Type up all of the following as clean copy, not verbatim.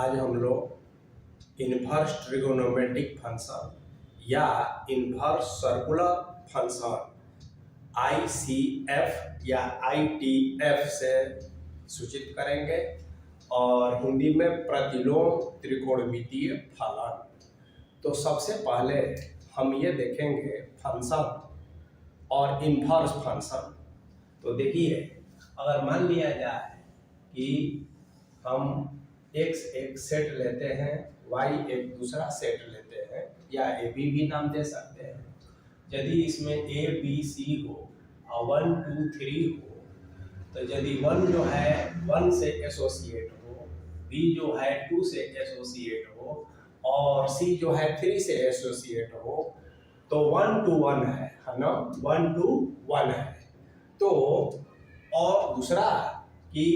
आज हम लोग इन्वर्स ट्रिगोनोमेट्रिक फंक्शन या इन्वर्स सर्कुलर फंक्शन ICF या ITF से सूचित करेंगे और हिंदी में प्रतिलोम त्रिकोणमितीय फलन। तो सबसे पहले हम ये देखेंगे फंक्शन और इन्वर्स फंक्शन। तो देखिए, अगर मान लिया जाए कि हम x एक सेट लेते हैं, y एक दूसरा सेट लेते हैं या AB भी नाम दे सकते हैं। यदि इसमें A B C हो और 1 2 3 हो, तो यदि 1 जो है 1 से एसोसिएट हो, B जो है 2 से एसोसिएट हो और C जो है 3 से एसोसिएट हो, तो 1 to 1 है ना, 1 to 1 है। तो और दूसरा कि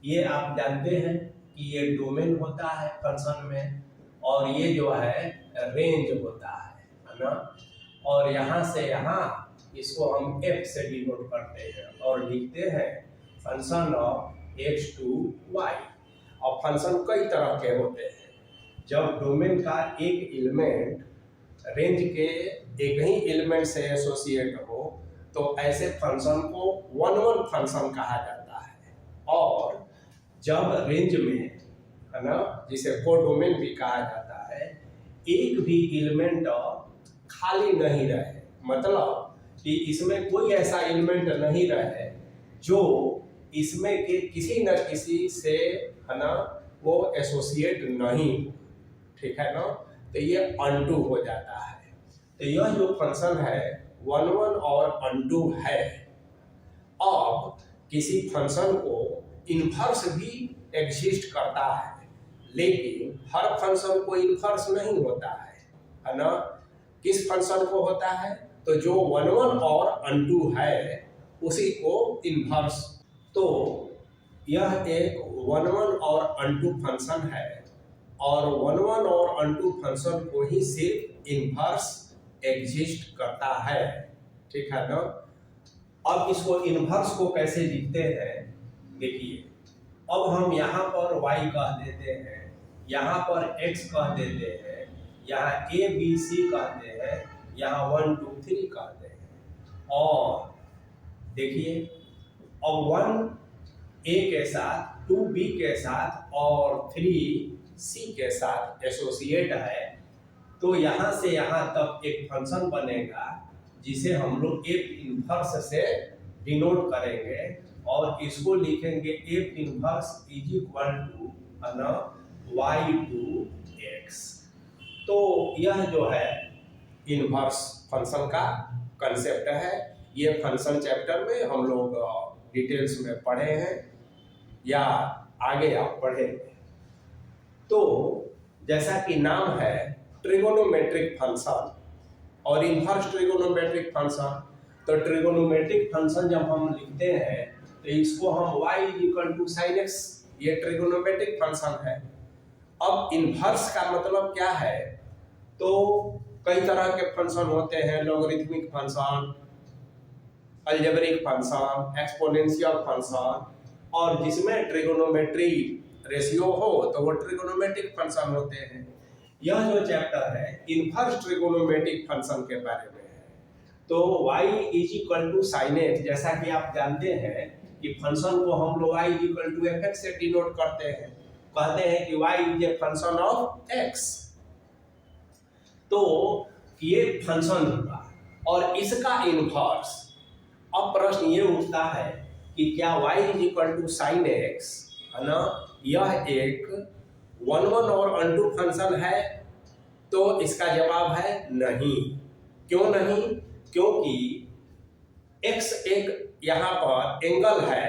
ये आप जानते हैं कि ये डोमेन होता है फंक्शन में और ये जो है रेंज होता है ना। और यहाँ से यहाँ इसको हम f से डिनोट करते हैं और लिखते हैं function of x to y। और फंक्शन कई तरह के होते हैं। जब डोमेन का एक एलिमेंट रेंज के एक ही एलिमेंट से एसोसिएट हो तो ऐसे फंक्शन को वन वन फंक्शन कहा जाता है। और जब रेंज में है ना, जिसे कोडोमेन भी कहा जाता है, एक भी एलिमेंट खाली नहीं रहे, मतलब कि इसमें कोई ऐसा एलिमेंट नहीं रहे जो इसमें के किसी न किसी से है ना वो एसोसिएट नहीं हो, ठीक है ना। तो ये अनटू हो जाता है। तो यह जो फंक्शन है वन वन और अनटू है। अब किसी फंक्शन को इन्वर्स भी एग्जिस्ट करता है, लेकिन हर फंक्शन को इन्वर्स नहीं होता है ना। किस फंक्शन को होता है? तो जो वन वन और अनटू है उसी को इन्वर्स। तो यह एक वन वन और अनटू फंक्शन है और वन वन और अनटू फंक्शन को ही सिर्फ इन्वर्स एग्जिस्ट करता है, ठीक है ना। अब इसको इन्वर्स को कैसे लिखते हैं देखिए। अब हम यहाँ पर y कह देते हैं, यहाँ पर x कह देते हैं, यहाँ A B C कहते हैं, यहाँ 1 2 3 कहते हैं। और देखिए, अब 1 A के साथ, 2 B के साथ और 3 C के साथ एसोसिएट है, तो यहाँ से यहाँ तक एक फंक्शन बनेगा जिसे हम लोग F इन्वर्स से डिनोट करेंगे और इसको लिखेंगे F inverse is equal to y to x। तो यह जो है इन्वर्स फंक्शन का कंसेप्ट है। ये फंक्शन चैप्टर में हम लोग डिटेल्स में पढ़े हैं या आगे आप पढ़ेंगे। तो जैसा कि नाम है ट्रिगोनोमेट्रिक फंक्शन और इन्वर्स ट्रिगोनोमेट्रिक फंक्शन, तो ट्रिगोनोमेट्रिक फंक्शन जब हम लिखते हैं तो इसको हम y equal to sine x, ये ट्रिगोनोमेट्रिक फंक्शन है। अब इन्वर्स का मतलब क्या है? तो कई तरह के फंक्शन होते हैं, logarithmic function, algebraic function, exponential function, और जिसमें ट्रिगोनोमेट्री रेशियो हो तो वो ट्रिगोनोमेट्रिक फंक्शन होते हैं। यह जो चैप्टर है इन्वर्स ट्रिगोनोमेट्रिक फंक्शन के बारे में है। तो y is equal to sine x, जैसा कि आप जानते हैं कि फंक्शन को हम लोग y इक्वल टू fx से डिनोट करते हैं, कहते हैं कि y is a function of x। तो ये फंक्शन हुआ और इसका इन्वर्स। अब प्रश्न ये उठता है कि क्या y is equal to sine x है ना, यह एक वन वन और अनटू फंक्शन है? तो इसका जवाब है नहीं। क्यों नहीं? क्योंकि x एक यहाँ पर एंगल है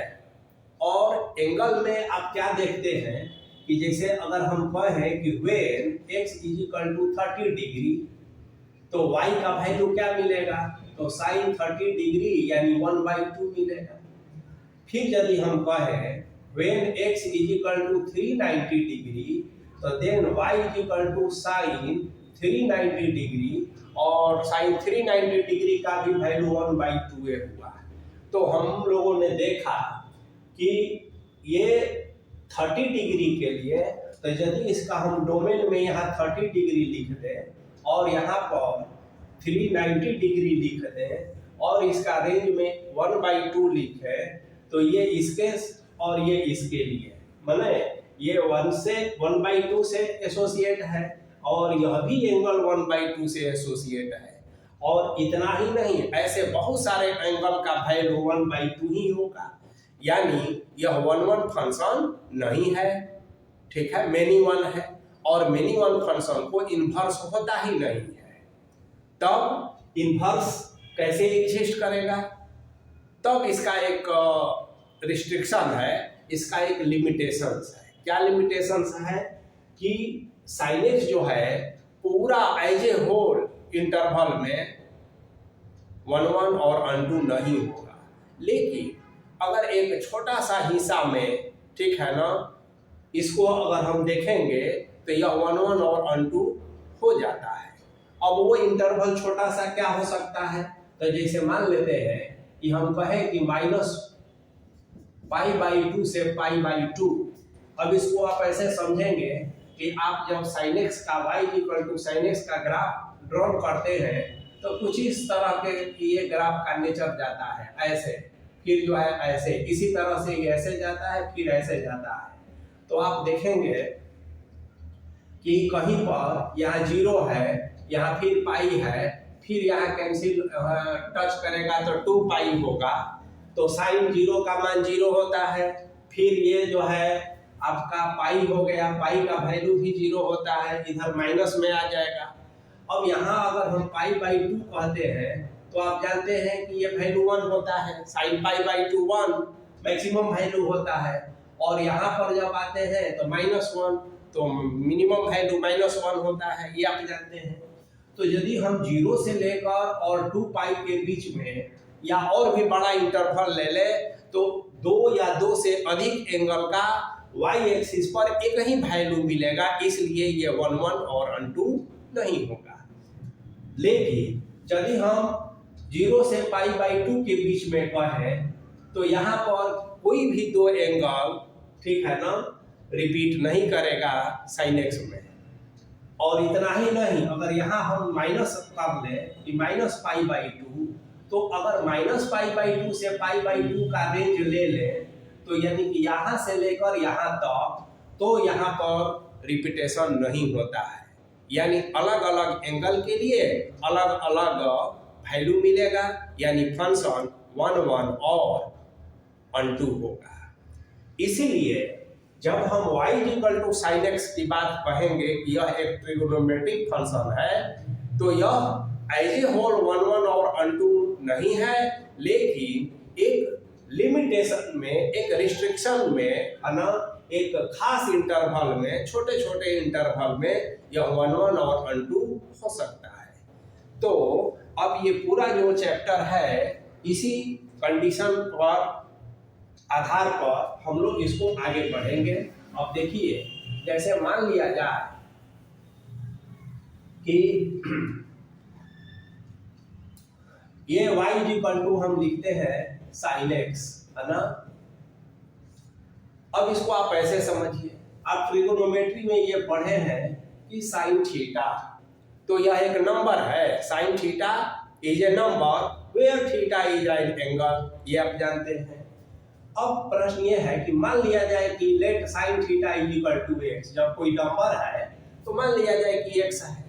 और एंगल में आप क्या देखते हैं कि जैसे अगर हम कहें कि when x is equal to 30 degree, तो y का वैल्यू क्या मिलेगा? तो साइन 30 डिग्री यानी 1/2 मिलेगा। फिर यदि हम कहें when x is equal to 390 degree, तो then y is equal to sin 390 degree और sin 390 डिग्री का भी वैल्यू 1/2 हुआ। तो हम लोगों ने देखा कि ये 30 डिग्री के लिए, तो यदि इसका हम डोमेन में यहाँ 30 डिग्री लिख दें और यहाँ पर 390 डिग्री लिख दें और इसका रेंज में 1/2 लिखे, तो ये इसके और ये इसके लिए, माने ये 1/2 से एसोसिएट है और यह भी एंगल 1/2 से एसोसिएट है। और इतना ही नहीं, ऐसे बहुत सारे एंगल का वैल्यू 1/2 ही होगा, यानी यह 1 फंक्शन नहीं है, ठीक है, मेनी वन है। और मेनी वन फंक्शन को इन्वर्स होता ही नहीं है। तब इन्वर्स कैसे एग्जिस्ट करेगा? तब इसका एक रिस्ट्रिक्शन है, इसका एक लिमिटेशंस है। क्या लिमिटेशंस है? कि sin x जो है पूरा एज ए होल इंटरवल में 1 और अनटू नहीं होगा, लेकिन अगर एक छोटा सा हिस्सा में, ठीक है ना, इसको अगर हम देखेंगे तो यह 1 और अनटू हो जाता है। अब वो इंटरवल छोटा सा क्या हो सकता है? तो जैसे मान लेते हैं कि हम कहें कि -π/2 से π/2। अब इसको आप ऐसे समझेंगे कि आप जब sin x का y sin x का ग्राफ ड्रॉ करते हैं तो कुछ इस तरह के ये ग्राफ का नेचर जाता है, ऐसे, फिर जो है ऐसे, इसी तरह से ये ऐसे जाता है, फिर ऐसे जाता है। तो आप देखेंगे कि कहीं पर यहाँ 0 है, यहाँ फिर पाई है, फिर यहाँ कैंसिल टच करेगा तो 2π होगा, तो साइन 0 का मान 0 होता है। फिर ये जो है आपका पाई हो गया, पाई का वैल्यू भी 0 होता है, इधर माइनस में आ जाएगा। अब यहाँ अगर हम π/2 कहते हैं तो आप जानते हैं कि ये वैल्यू 1 होता है, sin π/2 1 मैक्सिमम वैल्यू होता है। और यहाँ पर जब आते हैं तो -1, तो मिनिमम वैल्यू -1 होता है, ये आप जानते हैं। तो यदि हम 0 से लेकर और 2π के बीच में या और भी बड़ा इंटरवल ले ले तो 2 या 2 से अधिक एंगल का y एक्सिस पर एक ही वैल्यू मिलेगा, इसलिए ये 1 और अनटू नहीं होगा। लेकिन यदि हम 0 से π/2 के बीच में कहें तो यहाँ पर कोई भी 2 एंगल, ठीक है ना, रिपीट नहीं करेगा sin x में। और इतना ही नहीं, अगर यहाँ हम माइनस कर लें कि -π/2, तो अगर -π/2 से π/2 का रेंज ले लें तो यानी कि यहाँ से लेकर यहाँ तक, तो यहाँ पर रिपीटेशन नहीं होता है, यानी अलग अलग एंगल के लिए अलग अलग वैल्यू मिलेगा, यानी फंक्शन 1 और अनटू होगा। इसीलिए जब हम y sin x की बात कहेंगे कि यह एक ट्रिगोनोमेट्रिक फंक्शन है, तो यह एज ए होल 1 और अनटू नहीं है, लेकिन एक लिमिटेशन में, एक रिस्ट्रिक्शन में, है ना, एक खास इंटरवल में, छोटे छोटे इंटरवल में यह 1 और अनटू हो सकता है। तो अब ये पूरा जो चैप्टर है, इसी कंडीशन पर आधार पर हम लोग इसको आगे बढ़ेंगे। अब देखिए, जैसे मान लिया जाए कि ये y हम लिखते हैं sin x, है ना। अब इसको आप ऐसे समझिए, आप ट्रिगोनोमेट्री में ये पढ़े हैं कि sin थीटा, तो यह एक नंबर है, sin theta is a number where theta is an angle, ये आप जानते हैं। अब प्रश्न ये है कि मान लिया जाए कि let sin theta is equal to x, जब कोई नंबर है तो मान लिया जाए कि x है।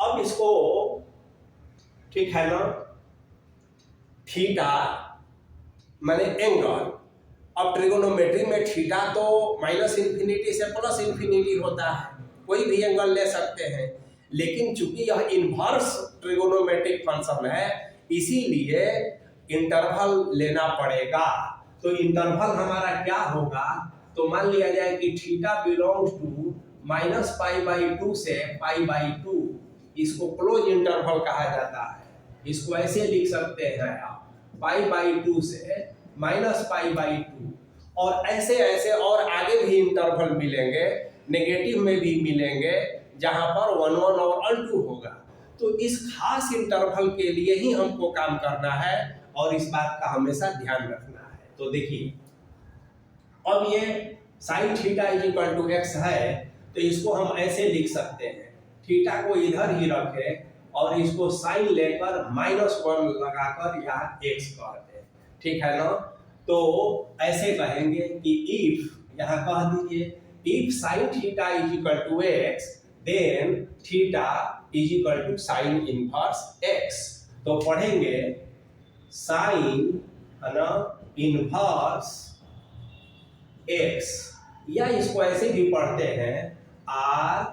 अब इसको, ठीक है ना, थीटा माने एंगल, अब ट्रिगोनोमेट्री में थीटा तो -∞ से +∞ होता है, कोई भी एंगल ले सकते हैं, लेकिन चूंकि यह इन्वर्स ट्रिगोनोमेट्रिक फंक्शन है, इसीलिए इंटरवल लेना पड़ेगा। तो इंटरवल हमारा क्या होगा? तो मान लिया जाए कि थीटा बिलोंग्स टू -π/2 से π/2, इसको क्लोज इंटरवल कहा जाता है। इसको ऐसे लिख सकते हैं आप, π/2 से -π/2, और ऐसे ऐसे और आगे भी इंटरवल मिलेंगे, नेगेटिव में भी मिलेंगे, जहां पर 1 और अनटू होगा। तो इस खास इंटरवल के लिए ही हमको काम करना है और इस बात का हमेशा ध्यान रखना है। तो देखिए, अब ये sine theta is equal to x है तो इसको हम ऐसे लिख सकते हैं, थीटा को इधर ही रखें और इसको साइन लेकर -1 लगाकर यहाँ x कर दें, ठीक है ना। तो ऐसे कहेंगे कि इफ, यहाँ कह दीजिए, if sine theta is equal to x then theta is equal to sine inverse x। तो पढ़ेंगे साइन, है ना, इनवर्स x, या इसको ऐसे भी पढ़ते हैं r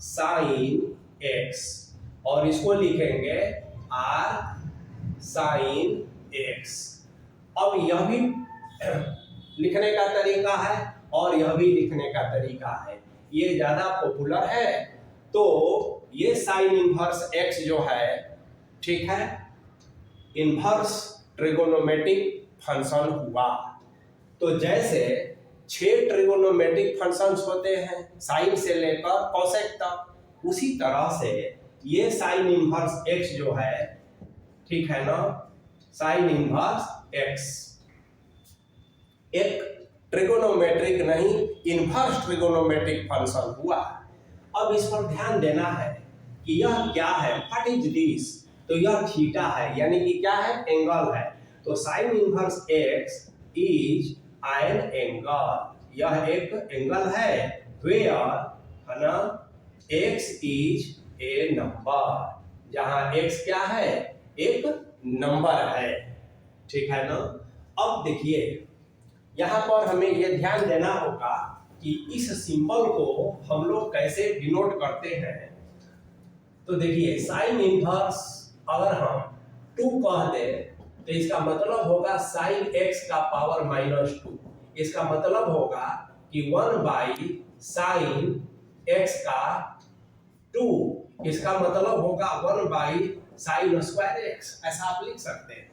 साइन x, और इसको लिखेंगे r साइन x। अब यह भी लिखने का तरीका है और यह भी लिखने का तरीका है, ये ज्यादा पॉपुलर है। तो ये साइन इनवर्स x जो है, ठीक है, इनवर्स ट्रिगोनोमेट्रिक फंक्शन हुआ। तो जैसे 6 ट्रिगोनोमेट्रिक फंक्शंस होते हैं साइन से लेकर कोसेक तक, उसी तरह से ये साइन इनवर्स x जो है, ठीक है ना, साइन इनवर्स x एक ट्रिगोनोमेट्रिक नहीं, इनवर्स ट्रिगोनोमेट्रिक फंक्शन हुआ। अब इस पर ध्यान देना है कि यह क्या है, व्हाट इज दिस। तो यह थीटा है, यानी कि क्या है, एंगल है। तो sign inverse x is an angle, यह एक एंगल है, वेयर, है ना, x इज ए नंबर, जहां x क्या है, एक नंबर है, ठीक है ना। अब देखिए यहां पर हमें यह ध्यान देना होगा कि इस सिंबल को हम लोग कैसे डिनोट करते हैं। तो देखिए साइन इनवर्स अगर हम 2 कह दें तो इसका मतलब होगा साइन x का पावर -2, इसका मतलब होगा कि 1 बाई साइन x का 2, इसका मतलब होगा 1 बाई साइन स्क्वायर x, ऐसा आप लिख सकते हैं।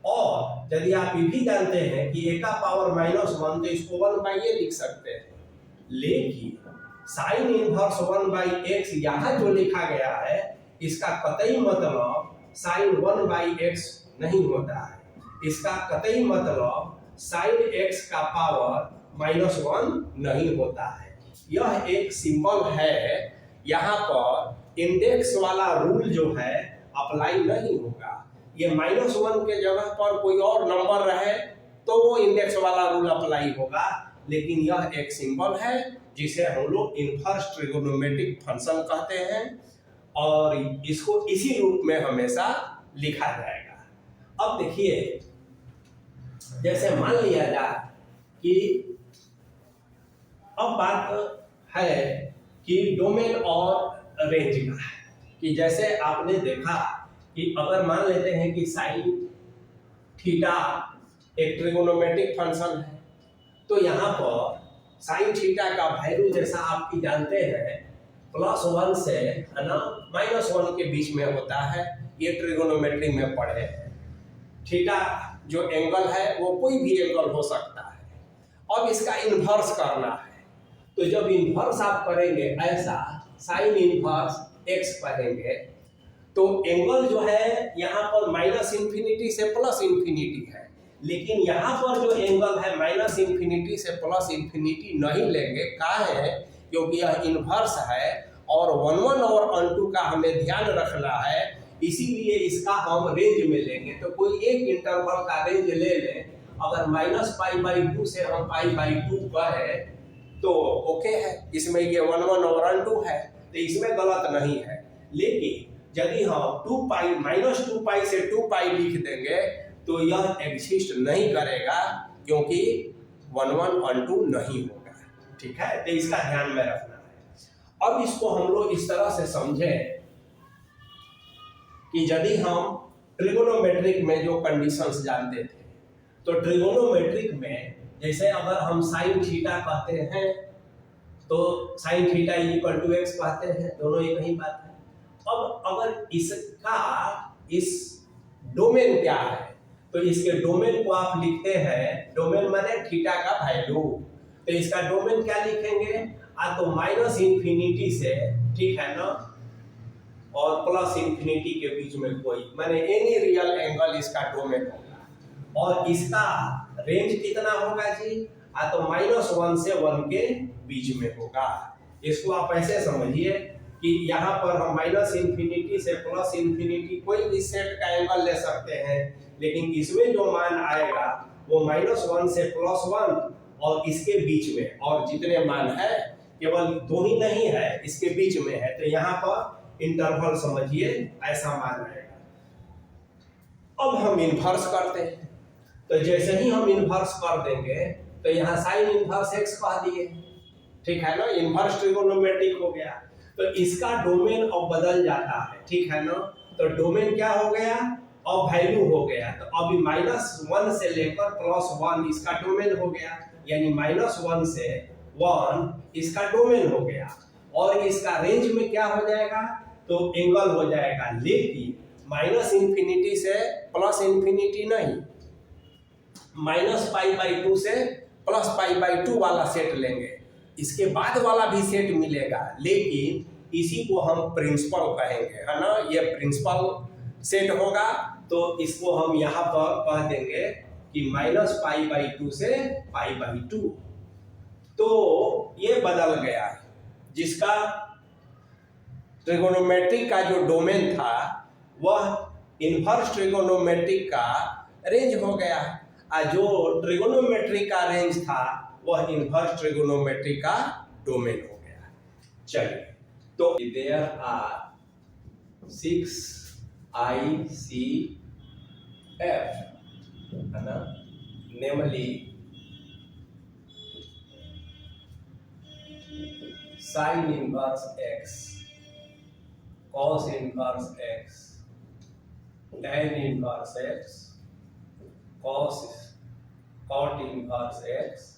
और यदि आप ये भी जानते हैं कि a का पावर -1 तो इसको 1 बाई a लिख सकते हैं, लेकिन साइन इनवर्स 1 बाई x यहाँ जो लिखा गया है इसका कतई मतलब साइन 1 बाई x नहीं होता है, इसका कतई मतलब साइन x का पावर -1 नहीं होता है। यह एक सिंबल है, यहाँ पर इंडेक्स वाला रूल जो है अप्लाई नहीं होगा। ये -1 के जगह पर कोई और नंबर रहे तो वो इंडेक्स वाला रूल अप्लाई होगा, लेकिन यह एक सिंबल है जिसे हम लोग इनवर्स ट्रिगोनोमेट्रिक फंक्शन कहते हैं और इसको इसी रूप में हमेशा लिखा जाएगा। अब देखिए जैसे मान लिया जाए कि अब बात है कि डोमेन और रेंज का है, कि जैसे आपने देखा कि अगर मान लेते हैं कि साइन थीटा एक ट्रिगोनोमेट्रिक फंक्शन है, तो यहाँ पर साइन थीटा का वैल्यू जैसा आप जानते हैं +1 से, है ना, -1 के बीच में होता है, ये ट्रिगोनोमेट्री में पढ़े हैं। थीटा जो एंगल है वो कोई भी एंगल हो सकता है। अब इसका इन्वर्स करना है, तो जब इन्वर्स आप करेंगे ऐसा साइन इनवर्स x पढ़ेंगे तो एंगल जो है यहाँ पर -∞ से +∞ है, लेकिन यहाँ पर जो एंगल है -∞ से +∞ नहीं लेंगे, काहे है, क्योंकि यह इनवर्स है और 1 और 1 का हमें ध्यान रखना है, इसीलिए इसका हम रेंज में लेंगे। तो कोई एक इंटरवल का रेंज ले लें, अगर -π/2 से हम π/2 कहें तो ओके है, इसमें ये 1 और 1 है तो इसमें गलत नहीं है। लेकिन यदि हम 2π से 2π लिख देंगे तो यह एग्जिस्ट नहीं करेगा, क्योंकि 1 और 2 नहीं होगा, ठीक है, तो इसका ध्यान में रखना है। अब इसको हम लोग इस तरह से समझें कि यदि हम ट्रिगोनोमेट्रिक में जो कंडीशंस जानते थे, तो ट्रिगोनोमेट्रिक में जैसे अगर हम साइन थीटा कहते हैं तो sine theta equal to x कहते हैं, दोनों एक ही बात है। अब अगर इसका इस डोमेन क्या है, तो इसके डोमेन को आप लिखते हैं, डोमेन माने थीटा का वैल्यू, तो इसका डोमेन क्या लिखेंगे, तो -∞ से, ठीक है ना, और +∞ के बीच में कोई, माने एनी रियल एंगल इसका डोमेन होगा। और इसका रेंज कितना होगा जी, तो -1 से 1 के बीच में होगा। इसको आप ऐसे समझिए कि यहाँ पर हम -इंफिनिटी से +इंफिनिटी कोई भी सेट का एंगल ले सकते हैं, लेकिन इसमें जो मान आएगा वो -1 से +1 और इसके बीच में, और जितने मान है केवल 2 ही नहीं है, इसके बीच में है। तो यहाँ पर इंटरवल समझिए ऐसा मान आएगा। अब हम इन्वर्स करते हैं, तो जैसे ही हम इन्वर्स कर देंगे तो यहाँ साइन इन्वर्स x कह दिए, ठीक है ना, इन्वर्स ट्रिगोनोमेट्रिक हो गया। तो इसका डोमेन अब बदल जाता है, ठीक है ना। तो डोमेन क्या हो गया, अब वैल्यू हो गया। तो अभी -1 से लेकर +1 इसका डोमेन हो गया, यानी -1 से 1 इसका डोमेन हो गया। और इसका रेंज में क्या हो जाएगा, तो एंगल हो जाएगा, लेकिन -इंफिनिटी से +इंफिनिटी नहीं, -π/2 से +π/2 वाला सेट लेंगे। इसके बाद वाला भी सेट मिलेगा, लेकिन इसी को हम प्रिंसिपल कहेंगे, है ना। ये प्रिंसिपल सेट होगा, तो इसको हम यहाँ पर कह देंगे कि -π/2 से π/2। तो ये बदल गया, जिसका ट्रिगोनोमेट्रिक का जो डोमेन था वह इन्वर्स ट्रिगोनोमेट्रिक का रेंज हो गया, और जो ट्रिगोनोमेट्रिक का रेंज था वह इन्वर्स ट्रिगोनोमेट्रिक का डोमेन हो गया। चलिए, तो देयर आर 6 ICF, है ना, namely sine inverse x, cos inverse x, tan inverse x, cot inverse x,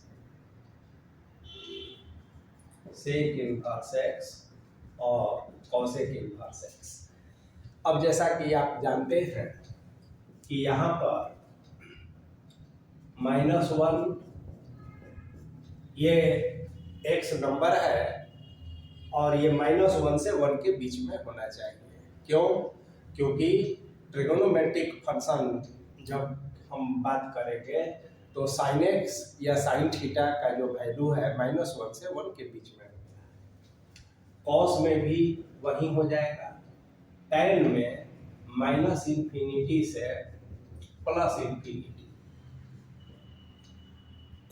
sec inverse x और cosec इनवर्स x। अब जैसा कि आप जानते हैं कि यहाँ पर -1 ये x नंबर है, और ये -1 से 1 के बीच में होना चाहिए। क्यों? क्योंकि ट्रिगोनोमेट्रिक फंक्शन जब हम बात करेंगे तो sin x या sin थीटा का जो वैल्यू है -1 से 1 के बीच में होता है। cos में भी वही हो जाएगा, tan में -इंफिनिटी से +इंफिनिटी,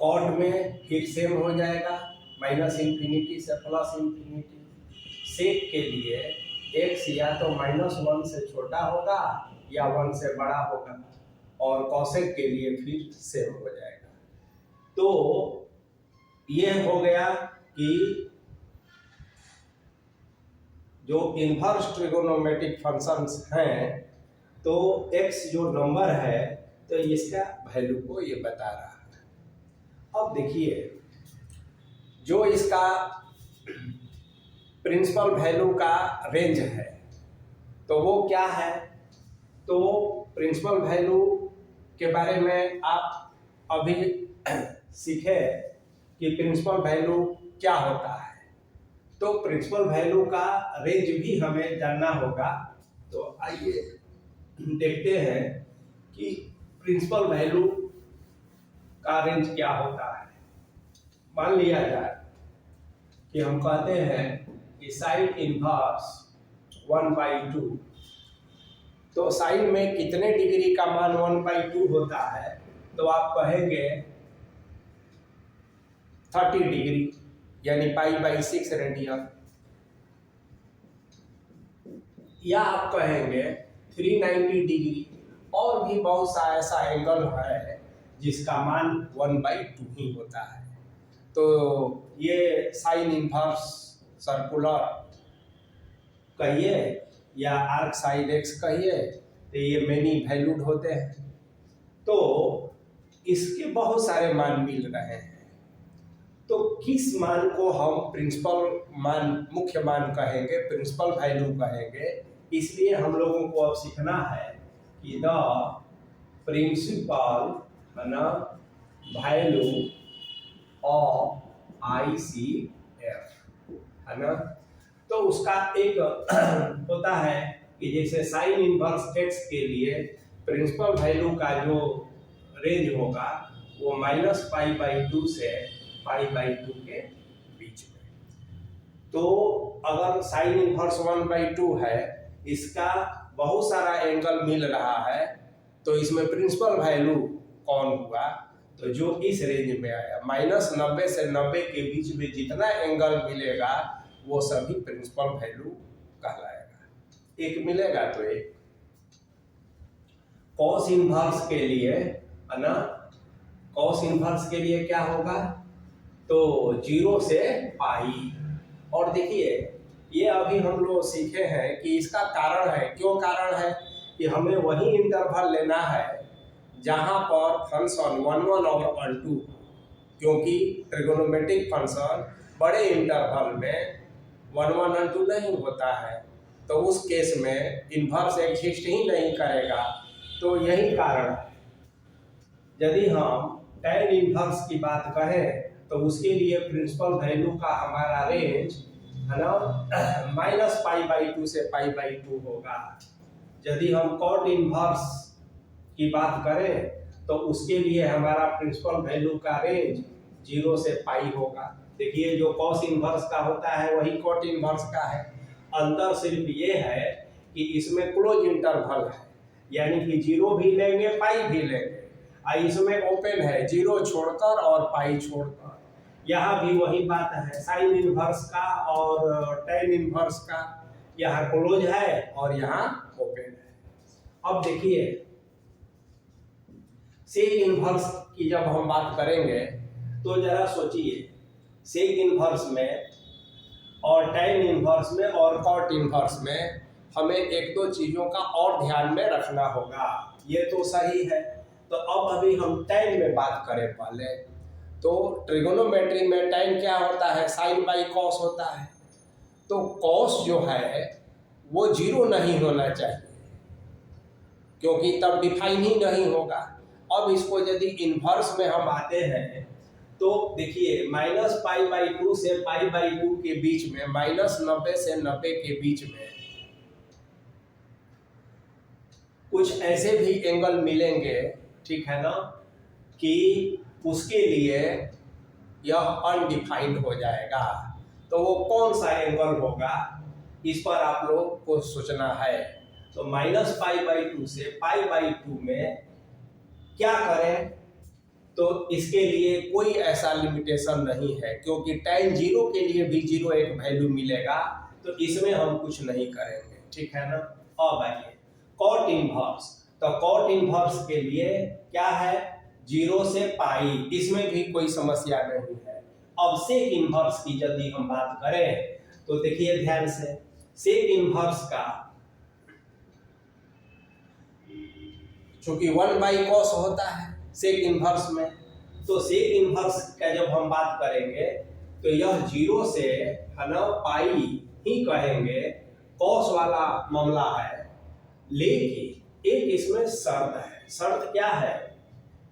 cot में फिर सेम हो जाएगा, -इंफिनिटी से +इंफिनिटी। sec के लिए x या तो -1 से छोटा होगा या 1 से बड़ा होगा, और cosec के लिए फिर सेम हो जाएगा। तो ये हो गया कि जो इन्वर्स ट्रिगोनोमेट्रिक फंक्शंस हैं, तो x जो नंबर है तो इसका वैल्यू को ये बता रहा है। अब देखिए, जो इसका प्रिंसिपल वैल्यू का रेंज है तो वो क्या है, तो प्रिंसिपल वैल्यू के बारे में आप अभी सीखे कि प्रिंसिपल वैल्यू क्या होता है। तो प्रिंसिपल वैल्यू का रेंज भी हमें जानना होगा। तो आइए देखते हैं कि प्रिंसिपल वैल्यू का रेंज क्या होता है। मान लिया जाए कि हम कहते हैं कि साइन इनवर्स 1/2, तो साइन में कितने डिग्री का मान 1/2 होता है, तो आप कहेंगे 30 डिग्री, यानी π/6 रेडियन, या आप कहेंगे 390 डिग्री, और भी बहुत सा ऐसा एंगल है जिसका मान 1/2 ही होता है। तो ये साइन इनवर्स सर्कुलर कहिए या आर्क साइड एक्स कहिए, तो ये मेनी वैल्यूड होते हैं। तो इसके बहुत सारे मान मिल रहे हैं, तो किस मान को हम प्रिंसिपल मान, मुख्य मान कहेंगे, प्रिंसिपल वैल्यू कहेंगे। इसलिए हम लोगों को अब सीखना है कि the principal value of ICF, है ना। तो उसका एक होता है कि जैसे साइन इनवर्स x के लिए प्रिंसिपल वैल्यू का जो रेंज होगा वो -π/2 से π/2 के बीच में। तो अगर साइन इनवर्स 1/2 है, इसका बहुत सारा एंगल मिल रहा है, तो इसमें प्रिंसिपल वैल्यू कौन हुआ? तो जो इस रेंज में आया -90 से 90 के बीच में जितना एंगल मिलेगा वो सभी प्रिंसिपल वैल्यू कहलाएगा। एक मिलेगा तो एक कॉस इनवर्स के लिए है ना, कॉस इनवर्स के लिए क्या होगा? तो 0 से पाई। और देखिए ये अभी हम लोग सीखे हैं कि इसका कारण है, क्यों कारण है कि हमें वही इंटरवल लेना है जहां पर फंक्शन 1/2, क्योंकि ट्रिगोनोमेट्रिक फंक्शन बड़े इंटरवल में 1/2 नहीं होता है, तो उस केस में इन्वर्स एग्जिस्ट ही नहीं करेगा। तो यही कारण है। यदि हम tan इन्वर्स की बात करें तो उसके लिए प्रिंसिपल वैल्यू का हमारा रेंज है ना -π/2 से π/2 होगा। यदि हम cot इन्वर्स की बात करें तो उसके लिए हमारा प्रिंसिपल वैल्यू का रेंज 0 से पाई होगा। देखिए जो कॉस इनवर्स का होता है वही कॉट इनवर्स का है। अंतर सिर्फ ये है कि इसमें क्लोज इंटरवल है, यानी कि 0 भी लेंगे पाई भी लेंगे, और इसमें ओपन है 0 छोड़कर और पाई छोड़कर। यहाँ भी वही बात है, साइन इनवर्स का और tan इनवर्स का, यहाँ क्लोज है और यहाँ ओपन है। अब देखिए सेक इनवर्स की जब हम बात करेंगे तो जरा सोचिए, सेक इनवर्स में और tan इनवर्स में और cot इनवर्स में हमें एक दो चीजों का और ध्यान में रखना होगा। ये तो सही है। तो अब अभी हम tan में बात करें पहले, तो ट्रिगोनोमेट्री में tan क्या होता है? साइन बाई कॉस होता है। तो कॉस जो है वो 0 नहीं होना चाहिए, क्योंकि तब डिफाइन ही नहीं होगा। अब इसको यदि इन्वर्स में हम आते हैं तो देखिए -π/2 से π/2 के बीच में, -90 से 90 के बीच में कुछ ऐसे भी एंगल मिलेंगे, ठीक है ना, कि उसके लिए यह अनडिफाइंड हो जाएगा। तो वो कौन सा एंगल होगा, इस पर आप लोग को सोचना है। तो -π/2 से π/2 में क्या करें? तो इसके लिए कोई ऐसा लिमिटेशन नहीं है, क्योंकि tan 0 के लिए भी 0 एक वैल्यू मिलेगा, तो इसमें हम कुछ नहीं करेंगे, ठीक है ना। अब आइए cot इनवर्स, तो cot इनवर्स के लिए क्या है? 0 से पाई, इसमें भी कोई समस्या नहीं है। अब सेक इनवर्स की यदि हम बात करें तो देखिए ध्यान से, सेक इनवर्स का चूंकि 1/cos होता है सेक इनवर्स में, तो सेक इनवर्स का जब हम बात करेंगे तो यह 0 से है ना पाई ही कहेंगे, कॉस वाला मामला है। लेकिन एक इसमें शर्त है। शर्त क्या है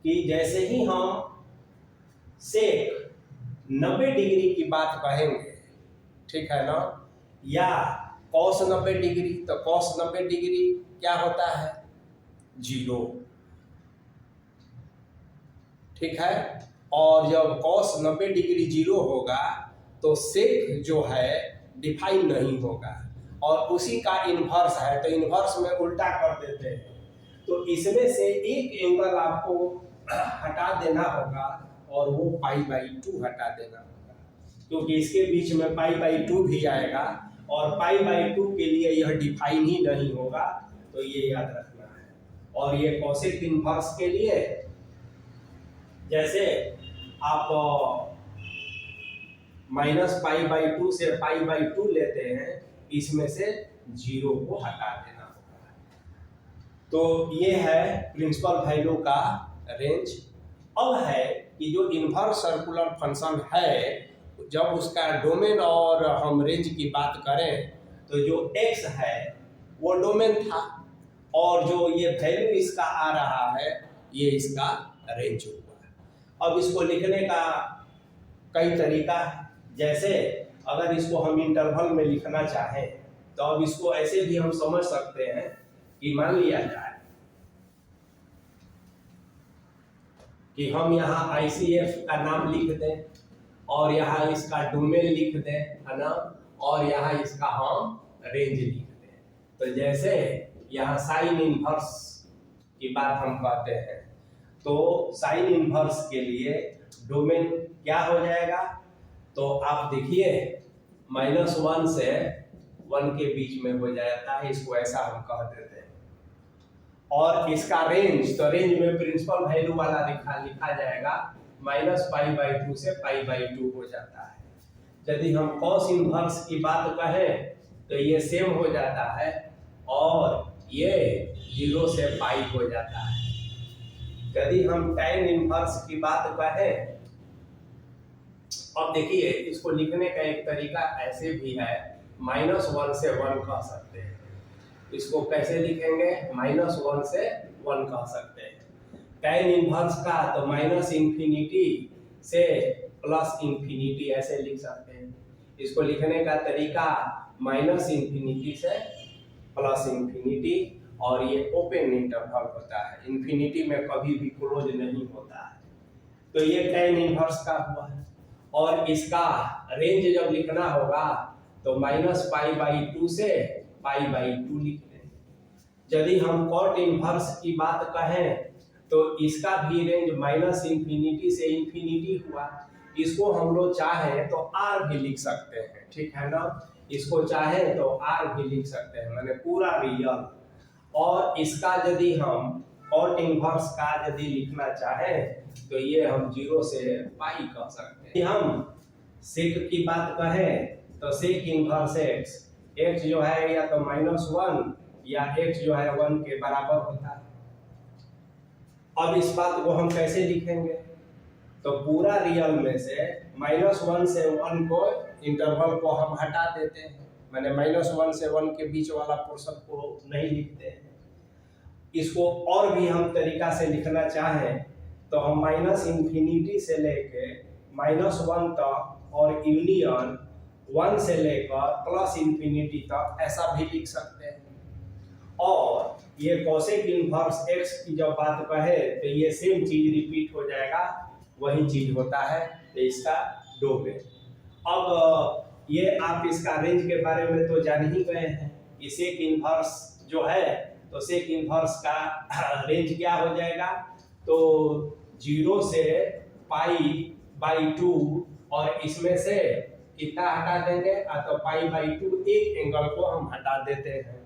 कि जैसे ही हम सेक 90 डिग्री की बात कहेंगे, ठीक है ना, या कॉस 90 डिग्री, तो कॉस 90 डिग्री क्या होता है? 0, ठीक है। और जब कॉस 90 डिग्री 0 होगा तो सेक जो है डिफाइन नहीं होगा, और उसी का इन्वर्स है, तो इन्वर्स में उल्टा कर देते हैं। तो इसमें से एक एंगल आपको हटा देना होगा और वो π/2 हटा देना होगा, क्योंकि इसके बीच में π/2 भी आएगा और π/2 के लिए यह डिफाइन ही नहीं होगा। तो ये याद रखना है। और ये कॉसेक इनवर्स के लिए जैसे आप -π/2 से π/2 लेते हैं, इसमें से 0 को हटा देना होगा। तो ये है प्रिंसिपल वैल्यू का रेंज। अब है कि जो इनवर्स सर्कुलर फंक्शन है, जब उसका डोमेन और हम रेंज की बात करें तो जो x है वो डोमेन था, और जो ये वैल्यू इसका आ रहा है ये इसका रेंज हुआ। अब इसको लिखने का कई तरीका है। जैसे अगर इसको हम इंटरवल में लिखना चाहें तो अब इसको ऐसे भी हम समझ सकते हैं कि मान लिया जाए कि हम यहाँ ICF का नाम लिख दें और यहाँ इसका डोमेन लिख दें, है ना, और यहाँ इसका हम रेंज लिख दें। तो जैसे यहाँ साइन इनवर्स की बात हम कहते हैं, तो साइन इनवर्स के लिए डोमेन क्या हो जाएगा, तो आप देखिए -1 से 1 के बीच में हो जाता है, इसको ऐसा हम कह देते हैं। और इसका रेंज, तो रेंज में प्रिंसिपल वैल्यू वाला लिखा जाएगा, -π/2 से π/2 हो जाता है। यदि हम कॉस इनवर्स की बात कहें तो ये सेम हो जाता है और ये 0 से पाई हो जाता है। यदि हम tan इनवर्स की बात कहें, अब देखिए इसको लिखने का एक तरीका ऐसे भी है, -1 से 1 कह सकते हैं। इसको कैसे लिखेंगे, -1 से 1 कह सकते हैं। tan इनवर्स का तो -∞ से +∞ ऐसे लिख सकते हैं। इसको लिखने का तरीका -∞ से +∞, और ये ओपन इंटरवल होता है, इन्फिनिटी में कभी भी क्लोज नहीं होता है। तो ये tan इनवर्स का हुआ है। और इसका रेंज जब लिखना होगा तो -π/2 से π/2 लिख देंगे। यदि हम cot इनवर्स की बात कहें तो इसका भी रेंज -∞ से ∞ हुआ। इसको हम लोग चाहें तो r भी लिख सकते हैं, ठीक है ना, इसको चाहें तो r भी लिख सकते हैं, माने पूरा रियल। और इसका यदि हम cot इनवर्स का यदि लिखना चाहें तो ये हम 0 से पाई कह सकते हैं। यदि हम सेक की बात कहें तो सेक इनवर्स x जो है या तो -1 या x जो है 1 के बराबर होता है। अब इस बात को हम कैसे लिखेंगे, तो पूरा रियल में से -1 से 1 को इंटरवल को हम हटा देते हैं, मैंने -1 से 1 के बीच वाला पोर्शन को नहीं लिखते हैं। इसको और भी हम तरीका से लिखना चाहें तो हम -∞ से लेके -1 तक और यूनियन 1 से लेकर +∞ तक ऐसा भी लिख सकते हैं। और ये कोसेक इनवर्स x की जब बात कहे तो ये सेम चीज रिपीट हो जाएगा, वही चीज होता है, तो इसका डोमेन। अब ये आप इसका रेंज के बारे में तो जान ही गए हैं कि सेक इनवर्स जो है, तो सेक इनवर्स का रेंज क्या हो जाएगा, तो 0 से π/2, और इसमें से कितना हटा देंगे, तो π/2 एक एंगल को हम हटा देते हैं।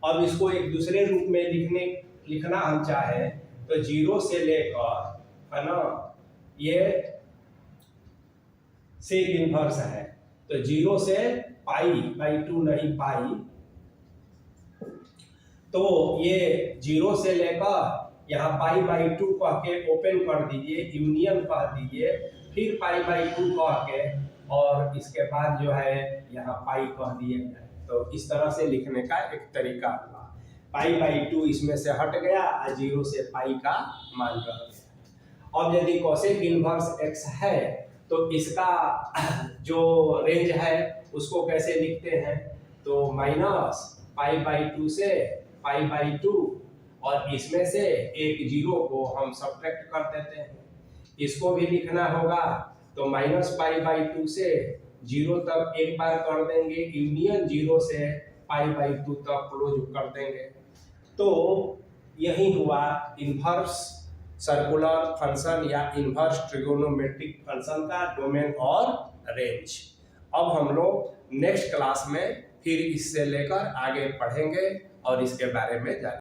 अब इसको एक दूसरे रूप में लिखना हम चाहें तो 0 से लेकर, है ना, ये सेक इनवर्स है, तो 0 से π/2 नहीं पाई, तो ये 0 से लेकर यहाँ π/2 कह के ओपन कर दीजिए, यूनियन कह दीजिए, फिर π/2 कह के, और इसके बाद जो है यहाँ पाई कह दिए जाए। तो इस तरह से लिखने का एक तरीका हुआ। π/2 इसमें से हट गया और 0 से पाई का मान रह गया। अब यदि कोसेक इनवर्स x है तो इसका जो रेंज है उसको कैसे लिखते हैं, तो -π/2 से π/2, और इसमें से एक 0 को हम सब्ट्रैक्ट कर देते हैं। इसको भी लिखना होगा तो -π/2 से 0 तक एक बार कर देंगे, यूनियन 0 से π/2 तक क्लोज कर देंगे। तो यही हुआ इनवर्स सर्कुलर फंक्शन या इनवर्स ट्रिगोनोमेट्रिक फंक्शन का डोमेन और रेंज। अब हम लोग नेक्स्ट क्लास में फिर इससे लेकर आगे पढ़ेंगे और इसके बारे में जानेंगे।